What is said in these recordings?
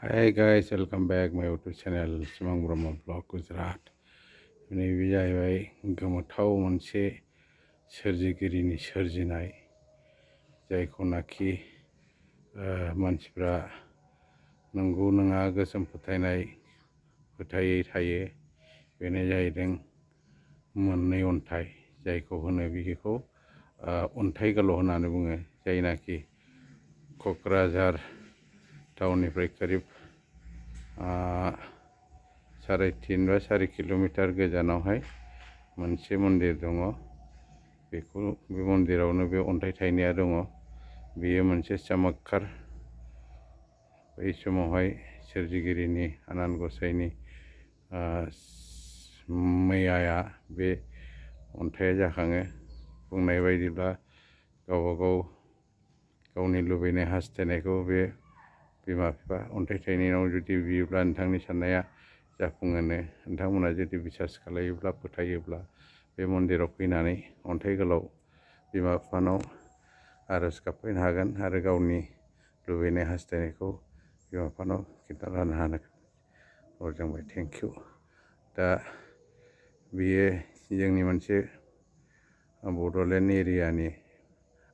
Hi guys, welcome back my YouTube channel Simang Brahma Vlog Gujarat. नैबे जाहैबाय गोमोथाव मोनसे सोरजिगिरिनि सोरजिनाय जायखौनाखि मानसिफ्रा नंगौ नङा गोसोम फोथायै थायो। बेनो जाहैदों मोननै अन्थाइ जायखौ होनो बिखौ अन्थाइ गोलाव होननानै बुङो, जायनाखि क'क्राझार टाउननिफ्राय करीब 3.5 बा 4 किल'मिटार गोजानावहाय मोनसे मन्दिर दङ। बे मन्दिरावनो बे अन्थाइ थायनाया दङ। बेयो मोनसे चमत्कार। बै समावहाय सोरजिगिरिनि आनान गसाइनि मैयाया बे अन्थाइया जाखाङो। बुंनाय बायदिब्ला गावनि लुबैनाय हास्थायनायखौ बे बिमा बिफा अन्थाइ थायनायाव जुदि बियोब्ला नोंथांनि साननाया जाफुङोनो। नोंथांमोना जुदि बिसास खालायोब्ला फोथायोब्ला बे मन्दिराव फैनानै अन्थाइ गोलाव बिमा बिफानाव आरज गाबफैनो हागोन आरो गावनि लुबैनाय हास्थायनायखौ बिमा बिफानाव खिन्थालानो हागोन। अरजोंबाय थेंक इउ। दा बेयो जोंनि मोनसे बड'लेण्ड एरियानि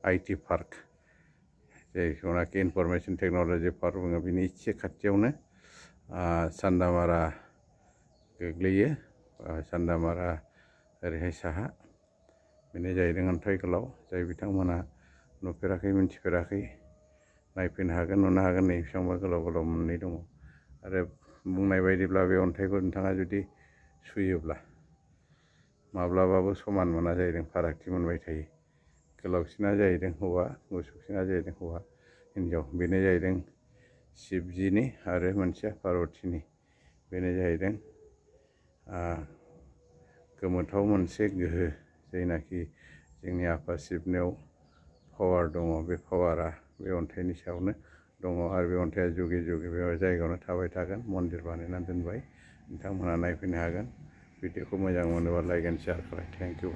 IT पार्क, जायखौनाखि इनफरमेशन टेक्न'लजि पार्क बुङो। बिनि एसे खाथियावनो चान्दामारा गोग्लैयो। चान्दामारा ओरैहाय साहा। बेनो जाहैदों अन्थाइ गोलाव, जाय बिथांमोना नुफेराखै मिन्थिफेराखै नायफैनो हागोन, नुनो हागोन। नै बेसेबांबा गोलाव गोलाव मोननै दङ आरो बुंनाय बायदिब्ला बे अन्थाइखौ नोंथाङा जुदि सुयोब्ला माब्लाबाबो समान मोना जाहैदों, फारागथि मोनबाय थायो। गोलावसिना जाहैदों हौवा, गुसुंसिना जाहैदों हिन्जाव। बेनो जाहैदों शिबजिनि आरो मोनसेया पार्वतीनि। बेनो जाहैदों गोमोथाव मोनसे गोहो, जायनाखि जोंनि आफा शिबनियाव पावार दङ। बे पावारा बे अन्थाइनि सायावनो दङ आरो बे अन्थाइया जुगे जुगे बे जायगायावनो थाबाय थागोन। मन्दिर बानायनानै दोनबाय, नोंथांमोना नायफैनो हागोन। भिडिअखौ मोजां मोनोबा लाइक एन्ड शेयार खालाय। Thank U.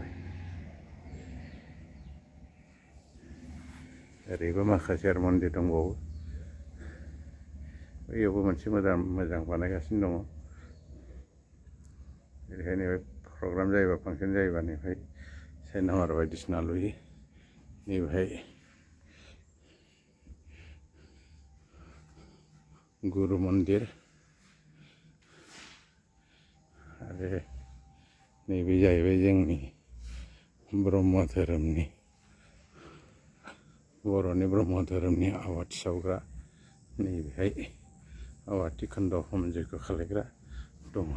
ओरैबो माखासे आरो मन्दिर दंबावो। बैयावबो मोनसे मोजां बानायगासिनो दङ। बेनिखायनो प्रग्राम जायोबा, फांसन जायोबा नैहाय साइनामार बायदिसिना लुयो। नैबेहाय गुरु मन्दिर आरो नैबे जाहैबाय जोंनि ब्रह्म धोरोमनि, बर'नि ब्रह्म धोरोमनि आवाथि सावग्रा। नैबेहाय आवाथि खोन्दो हम जग्य खालायग्रा दङ।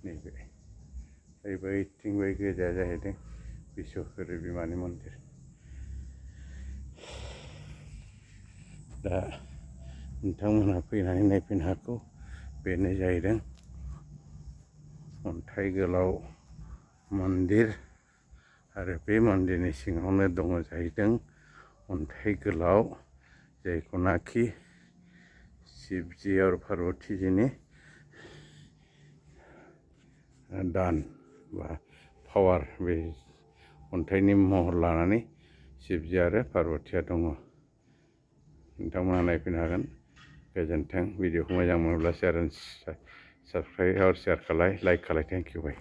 नैबे बैथिं बै गोजाया जाहैदों बिश्वकर्मा बिमानि मन्दिर। दा नोंथांमोनहा फैनानै नायफैनो हागौ। बेनो जाहैदों अन्थाइ गोलाव मन्दिर आरो बे मन्दिरनि सिङावनो दङ जाहैदों अन्थाइ गोलाव, जायखौनाखि शिबजी आरो पार्वतीजीनि दान बा पावार, बे अन्थाइनि महर लानानै शिबजी आरो पार्वतीया दङ। नोंथांमोना नायफैनो हागोन। गोजोन्थों। भिडिअखौ मोजां मोनोब्ला शेयार एन्ड साबस्क्राइब आरो शेयार खालाय, लाइक खालाय। Thank you bye.